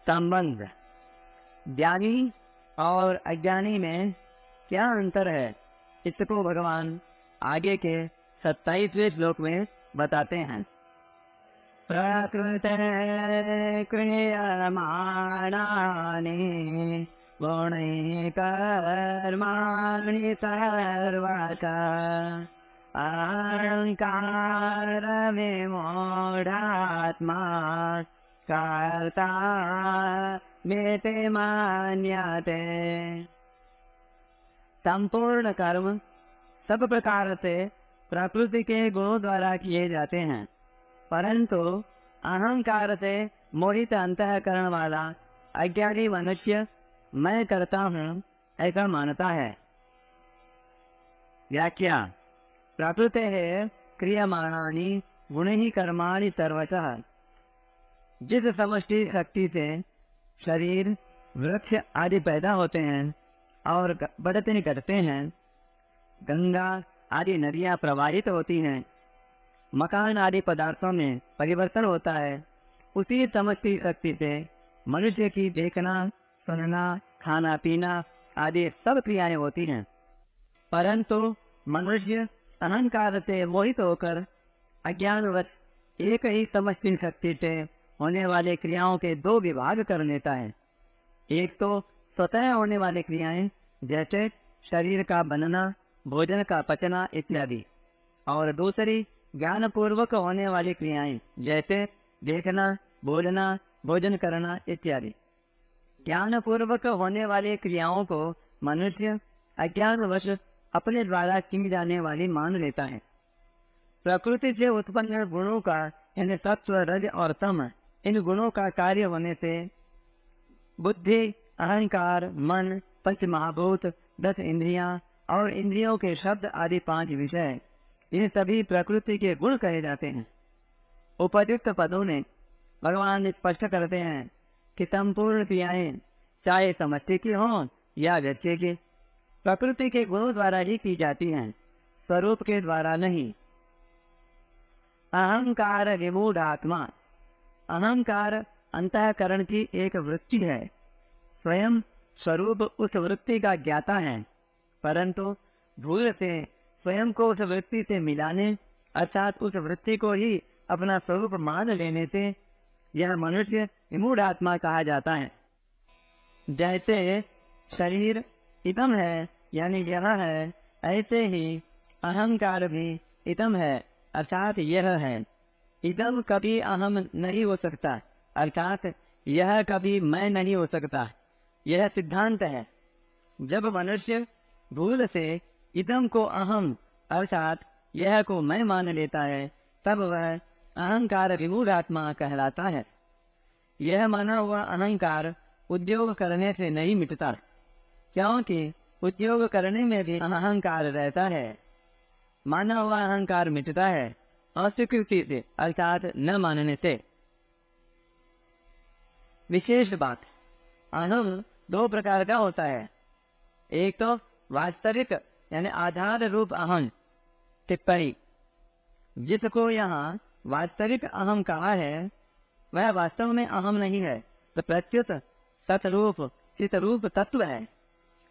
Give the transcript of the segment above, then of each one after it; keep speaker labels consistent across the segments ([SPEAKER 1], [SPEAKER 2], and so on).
[SPEAKER 1] संबंध। ज्ञानी और अज्ञानी में क्या अंतर है, इसको भगवान आगे के 27वें श्लोक में बताते हैं। प्रकृते क्रियमाणानि गुणैः कर्माणि सर्वथा अहंकारविमूढात्मा कर्ता मेते मान्यते। संपूर्ण कर्म सब प्रकार से प्रकृति के गुणों द्वारा किए जाते हैं, परंतु अहंकार से मोहित अंतःकरण वाला अज्ञानी मनुष्य मैं करता हूँ ऐसा मानता है। व्याख्या। प्रकृते क्रियमाणानि गुणैः कर्माणि सर्वतः। जिस समष्टि शक्ति से शरीर, वृक्ष आदि पैदा होते हैं और बढ़ते घटते हैं, गंगा आदि नदियाँ प्रवाहित होती हैं, मकान आदि पदार्थों में परिवर्तन होता है, उसी समष्टि शक्ति से मनुष्य की देखना, सुनना, खाना पीना आदि सब क्रियाएं होती हैं। परंतु मनुष्य अहंकार से मोहित होकर अज्ञानवश एक ही समष्टि शक्ति से होने वाले क्रियाओं के दो विभाग कर लेता है। एक तो स्वतः होने वाली क्रियाएं जैसे शरीर का बनना, भोजन का पचना इत्यादि, और दूसरी ज्ञानपूर्वक होने वाली क्रियाएं जैसे देखना, बोलना, भोजन करना इत्यादि। ज्ञानपूर्वक होने वाली क्रियाओं को मनुष्य अज्ञानवश अपने द्वारा की जाने वाली मान लेता है। प्रकृति से उत्पन्न गुणों का, यानी तत्व, रज और तम, इन गुणों का कार्य होने से बुद्धि, अहंकार, मन, पंच महाभूत, 10 इंद्रियां और इंद्रियों के शब्द आदि 5 विषय, ये सभी प्रकृति के गुण कहे जाते हैं। उपयुक्त पदों में भगवान स्पष्ट करते हैं कि संपूर्ण क्रियाएं चाहे समष्टि की हों या व्यक्ति की, प्रकृति के गुणों द्वारा ही की जाती हैं, स्वरूप के द्वारा नहीं। अहंकार विमूढ़ आत्मा। अहंकार अंतःकरण की एक वृत्ति है, स्वयं स्वरूप उस वृत्ति का ज्ञाता है, परंतु भूल से स्वयं को उस वृत्ति से मिलाने अर्थात उस वृत्ति को ही अपना स्वरूप मान लेने से यह मनुष्य विमूढ़ आत्मा कहा जाता है। जैसे शरीर इदम है यानी यह है, ऐसे ही अहंकार भी इदम है अर्थात यह है। इदम कभी अहम नहीं हो सकता, अर्थात यह कभी मैं नहीं हो सकता, यह सिद्धांत है। जब मनुष्य भूल से इदम को अहम अर्थात यह को मैं मान लेता है, तब वह अहंकार विमूढ़ आत्मा कहलाता है। यह माना हुआ अहंकार उद्योग करने से नहीं मिटता, क्योंकि उद्योग करने में भी अहंकार रहता है। माना हुआ अहंकार मिटता है अस्वीकृति से अर्थात न मानने से। विशेष बात, अहम 2 प्रकार का होता है। एक तो वास्तविक यानी आधार रूप अहम। टिप्पणी। जिसको यहाँ वास्तविक अहम कहा है वह वास्तव में अहम नहीं है, तो प्रत्युत तत्रूप चितरूप तत्व है।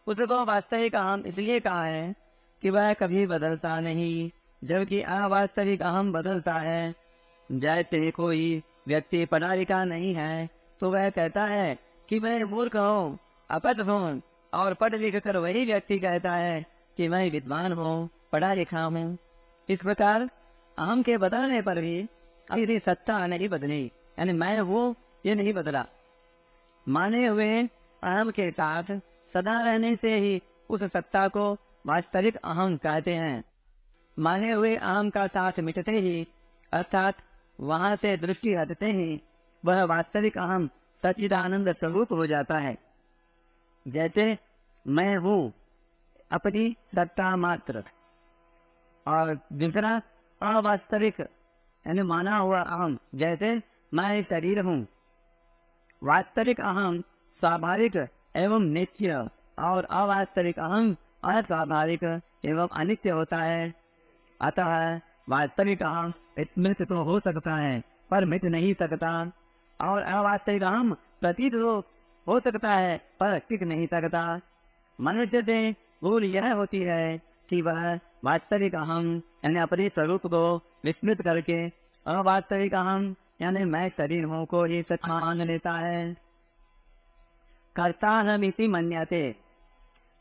[SPEAKER 1] उसको वास्तविक अहम इसलिए कहा है कि वह कभी बदलता नहीं, जबकि अवास्तविक अहम बदलता है। जैसे कोई व्यक्ति पढ़ा लिखा नहीं है तो वह कहता है कि मैं मूर्ख हूँ, अपथ हूँ, और पढ़ लिख कर वही व्यक्ति कहता है कि मैं विद्वान हूँ, पढ़ा लिखा हूँ। इस प्रकार अहम के बदलने पर भी मेरी सत्ता नहीं बदली, यानी मैं वो ये नहीं बदला। माने हुए अहम के साथ सदा रहने से ही उस सत्ता को वास्तविक अहम कहते हैं। माने हुए अहम का साथ मिटते ही अर्थात वहां से दृष्टि हटते ही वह वास्तविक अहम सच्चिदानंद स्वरूप हो जाता है। जैसे मैं हूँ अपनी सत्ता मात्र, और दूसरा अवास्तविक यानी माना हुआ अहम, जैसे मैं शरीर हूँ। वास्तविक अहम स्वाभाविक एवं नित्य और अवास्तविक अहम अस्वाभाविक एवं अनित्य होता है। अतः वास्तविक अहम स्मृत तो हो सकता है पर मिट नहीं सकता, और अवास्तविक अहम प्रतीत हो सकता है पर टिक नहीं सकता। मनुष्य से भूल यह होती है कि वह वास्तविक अहम यानी अपने स्वरूप को विस्मृत करके अवास्तविक अहम यानी मैं शरीर हूँ को ही सच मान लेता है। कर्ताहमिति मन्यते।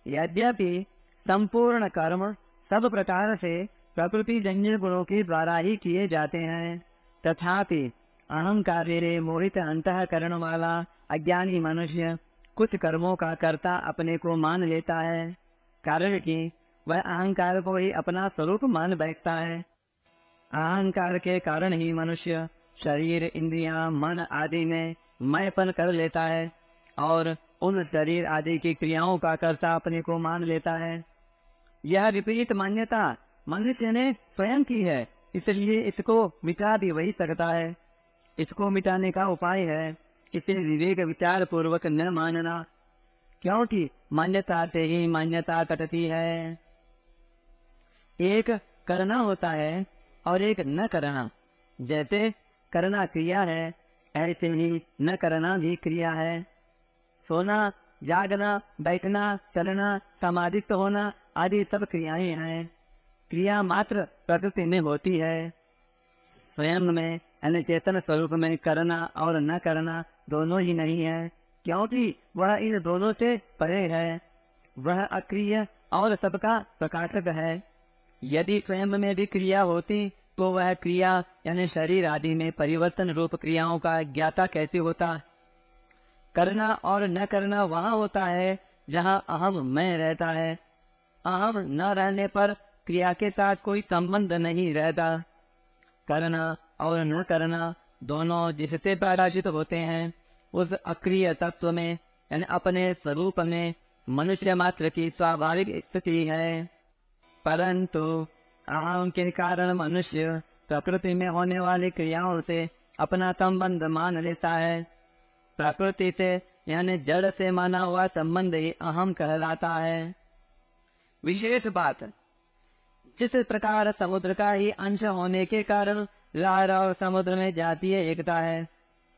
[SPEAKER 1] यद्यपि संपूर्ण कर्म सब प्रकार से प्रकृति जन्य गुणों के द्वारा ही किए जाते हैं, तथापि अहंकारेण मोहित अंतःकरण वाला अज्ञानी मनुष्य कुछ कर्मों का कर्ता अपने को मान लेता है, कारण कि वह अहंकार को ही अपना स्वरूप मान बैठता है। अहंकार के कारण ही मनुष्य शरीर, इंद्रियां, मन आदि में मैंपन कर लेता है और उन शरीर आदि की क्रियाओं का कर्ता अपने को मान लेता है। यह विपरीत मान्यता मनुष्य ने स्वयं की है, इसलिए इसको मिटा भी वही सकता है। इसको मिटाने का उपाय है इसे विवेक विचार पूर्वक न मानना, क्योंकि मान्यता से ही मान्यता कटती है। एक करना होता है और एक न करना। जैसे करना क्रिया है, ऐसे ही न करना भी क्रिया है। सोना, जागना, बैठना, चलना, समाधिस्थ होना आदि सब क्रियाएं हैं। क्रिया मात्र प्रकृति में होती है। स्वयं में यानी चेतन स्वरूप में करना और न करना दोनों ही नहीं है, क्योंकि वह इन दोनों से परे है। वह अक्रिय और सबका प्रकाशक है। यदि स्वयं में भी क्रिया होती तो वह क्रिया यानी शरीर आदि में परिवर्तन रूप क्रियाओं का ज्ञाता कैसे होता। करना और न करना वहाँ होता है जहाँ अहम मैं रहता है। अहम न रहने पर क्रिया के साथ कोई संबंध नहीं रहता। करना और न करना दोनों जिससे पराजित होते हैं उस अक्रिय तत्व में यानी अपने स्वरूप में मनुष्य मात्र की स्वाभाविक स्थिति है। परंतु अहम के कारण मनुष्य प्रकृति में होने वाली क्रियाओं से अपना संबंध मान लेता है। प्रकृति से यानी जड़ से माना हुआ संबंध ही अहम कहलाता है। विशेष बात, जिस प्रकार समुद्र का ही अंश होने के कारण लहर और समुद्र में जातीय एकता है,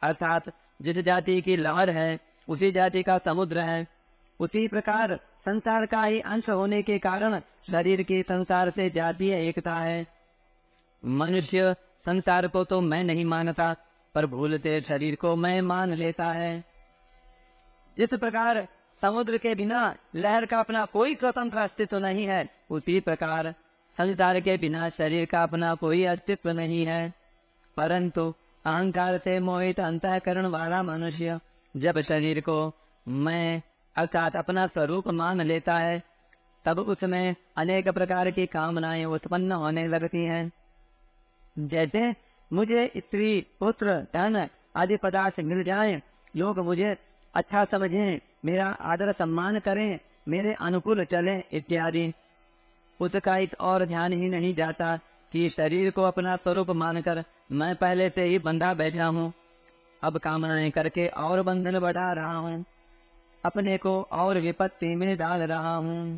[SPEAKER 1] अर्थात जिस जाति की लहर है उसी जाति का समुद्र है, उसी प्रकार संसार का ही अंश होने के कारण शरीर की संसार से जातीय एकता है। मनुष्य संसार को तो मैं नहीं मानता, पर भूलते शरीर को मैं मान लेता है। जिस प्रकार समुद्र के बिना लहर का अपना कोई स्वतंत्र अस्तित्व नहीं है, उसी प्रकार संसार के बिना शरीर का अपना कोई अस्तित्व नहीं है। परंतु अहंकार से मोहित अंतःकरण वाला मनुष्य जब शरीर को मैं अर्थात अपना स्वरूप मान लेता है, तब उसमें अनेक प्रकार की कामनाएं उत्पन्न होने लगती हैं। जैसे मुझे स्त्री, पुत्र, धन आदि पदार्थ मिल जाएं, लोग मुझे अच्छा समझें, मेरा आदर सम्मान करें, मेरे अनुकूल चलें इत्यादि। उसका इस और ध्यान ही नहीं जाता कि शरीर को अपना स्वरूप मानकर मैं पहले से ही बंधा बैठा हूँ, अब कामनाएं करके और बंधन बढ़ा रहा हूँ, अपने को और विपत्ति में डाल रहा हूँ।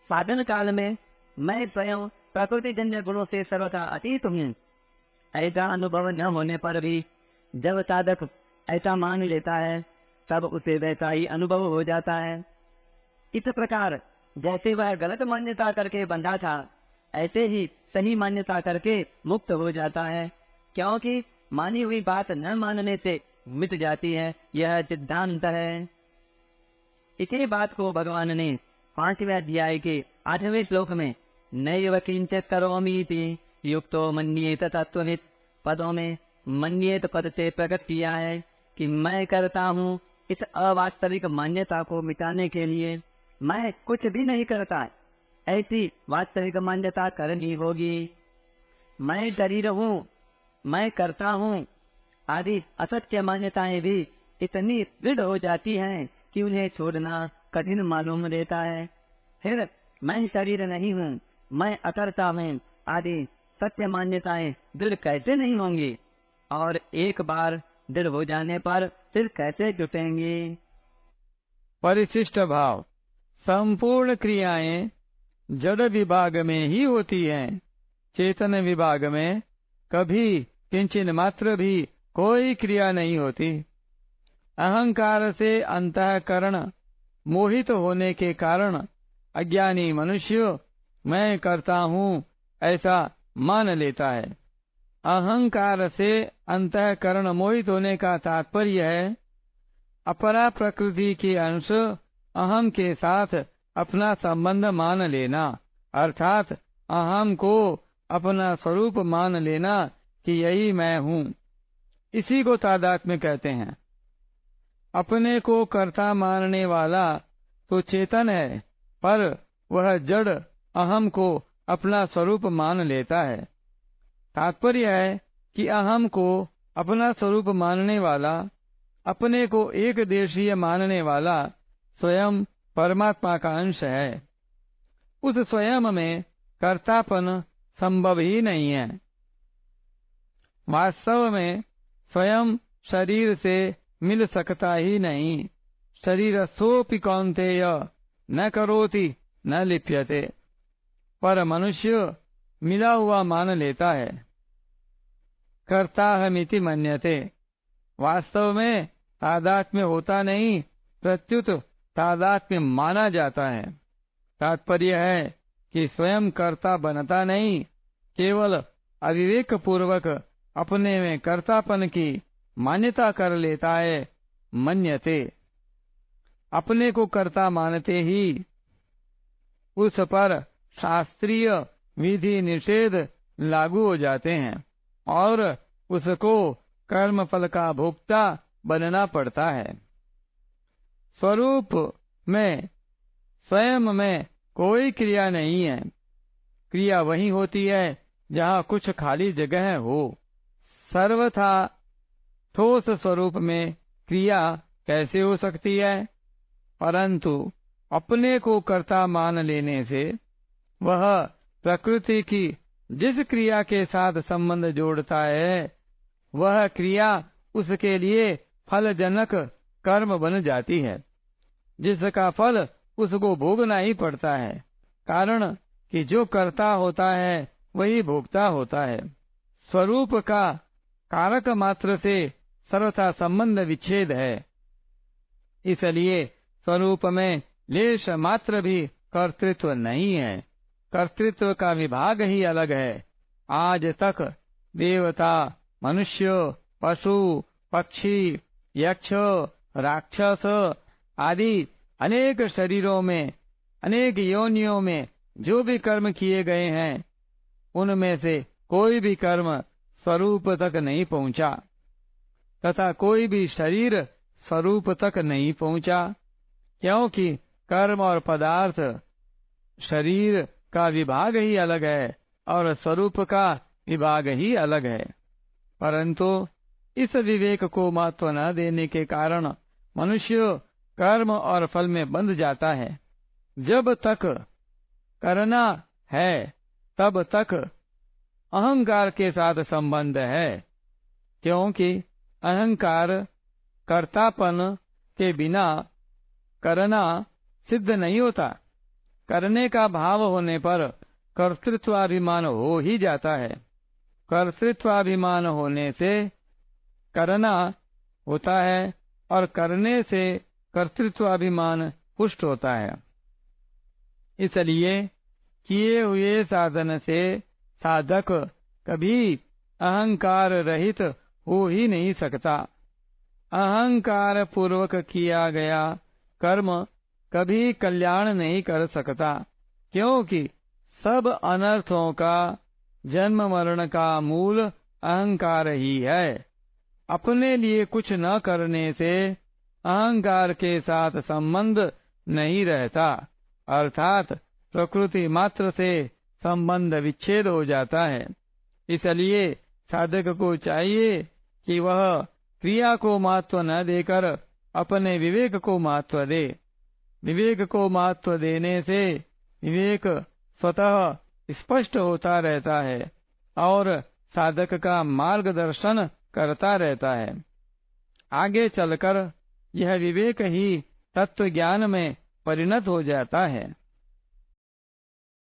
[SPEAKER 1] साधन काल में मैं स्वयं प्रकृति जन्य गुणों से सर्वथा अतीत हूँ, ऐसा अनुभव न होने पर भी जब साधक ऐसा मान लेता है तब उसे वैसा ही अनुभव हो जाता है। इस प्रकार जैसे वह गलत मान्यता करके बंधा था, ऐसे ही सही मान्यता करके मुक्त हो जाता है, क्योंकि मानी हुई बात न मानने से मिट जाती है, यह सिद्धांत है। इसी बात को भगवान ने 5वें अध्याय के 8वें श्लोक में नैव किंचित करोमीति युक्तो मन्येत तत्त्ववित् पदों में मन्येत पद से प्रकट किया है कि मैं करता हूँ। इस अवास्तविक मान्यता को मिटाने के लिए मैं कुछ भी नहीं करता, ऐसी वास्तविक मान्यता करनी होगी। मैं शरीर हूँ, मैं करता हूँ आदि असत्य मान्यताएं भी इतनी दृढ़ हो जाती हैं कि उन्हें छोड़ना कठिन मालूम देता है। फिर मैं शरीर नहीं हूँ, मैं अकर्ता हूँ आदि सत्य मान्यताएं दृढ़ कैसे नहीं होंगी, और एक बार दृढ़ हो जाने पर फिर कैसे जुटेंगी।
[SPEAKER 2] परिशिष्ट भाव, संपूर्ण क्रियाएं जड़ विभाग में ही होती हैं, चेतन विभाग में कभी किंचन मात्र भी कोई क्रिया नहीं होती। अहंकार से अंतःकरण मोहित होने के कारण अज्ञानी मनुष्य मैं करता हूँ ऐसा मान लेता है। अहंकार से अंतःकरण मोहित होने का तात्पर्य है अपरा प्रकृति के अंश अहम के साथ अपना संबंध मान लेना, अर्थात अहम को अपना स्वरूप मान लेना कि यही मैं हूँ। इसी को तादात्म्य कहते हैं। अपने को कर्ता मानने वाला तो चेतन है, पर वह जड़ अहम को अपना स्वरूप मान लेता है। तात्पर्य है कि अहम को अपना स्वरूप मानने वाला, अपने को एक देशीय मानने वाला स्वयं परमात्मा का अंश है। उस स्वयं में कर्तापन संभव ही नहीं है। वास्तव में स्वयं शरीर से मिल सकता ही नहीं। शरीर सोपि कौन्तेय न करोति न लिप्यते, पर मनुष्य मिला हुआ मान लेता है। कर्ताहमिति मन्यते, वास्तव में तादात्म्य होता नहीं, प्रत्युत तादात्म्य माना जाता है। तात्पर्य है कि स्वयं कर्ता बनता नहीं, केवल अविवेक पूर्वक अपने में कर्तापन की मान्यता कर लेता है। मन्यते, अपने को कर्ता मानते ही उस पर शास्त्रीय विधि निषेध लागू हो जाते हैं और उसको कर्म फल का भोक्ता बनना पड़ता है। स्वरूप में स्वयं में कोई क्रिया नहीं है। क्रिया वही होती है जहाँ कुछ खाली जगह हो। सर्वथा ठोस स्वरूप में क्रिया कैसे हो सकती है? परंतु अपने को कर्ता मान लेने से वह प्रकृति की जिस क्रिया के साथ संबंध जोड़ता है, वह क्रिया उसके लिए फलजनक कर्म बन जाती है, जिसका फल उसको भोगना ही पड़ता है। कारण कि जो कर्ता होता है वही भोगता होता है। स्वरूप का कारक मात्र से सर्वथा संबंध विच्छेद है। इसलिए स्वरूप में लेश मात्र भी कर्तृत्व नहीं है। कर्तृत्व का विभाग ही अलग है। आज तक देवता, मनुष्य, पशु, पक्षी, यक्ष, राक्षस आदि अनेक शरीरों में, अनेक योनियों में जो भी कर्म किए गए हैं, उनमें से कोई भी कर्म स्वरूप तक नहीं पहुंचा, तथा कोई भी शरीर स्वरूप तक नहीं पहुंचा, क्योंकि कर्म और पदार्थ शरीर का विभाग ही अलग है और स्वरूप का विभाग ही अलग है। परंतु इस विवेक को महत्व न देने के कारण मनुष्य कर्म और फल में बंध जाता है। जब तक करना है तब तक अहंकार के साथ संबंध है, क्योंकि अहंकार कर्तापन के बिना करना सिद्ध नहीं होता। करने का भाव होने पर कर्तृत्वाभिमान हो ही जाता है। कर्तृत्वाभिमान होने से करना होता है और करने से कर्तृत्वाभिमान पुष्ट होता है। इसलिए किए हुए साधन से साधक कभी अहंकार रहित हो ही नहीं सकता। अहंकार पूर्वक किया गया कर्म कभी कल्याण नहीं कर सकता, क्योंकि सब अनर्थों का जन्म मरण का मूल अहंकार ही है। अपने लिए कुछ न करने से अहंकार के साथ संबंध नहीं रहता, अर्थात प्रकृति मात्र से संबंध विच्छेद हो जाता है। इसलिए साधक को चाहिए कि वह क्रिया को महत्व न देकर अपने विवेक को महत्व दे। विवेक को महत्व देने से विवेक स्वतः स्पष्ट होता रहता है और साधक का मार्गदर्शन करता रहता है। आगे चलकर यह विवेक ही तत्व ज्ञान में परिणत हो जाता है।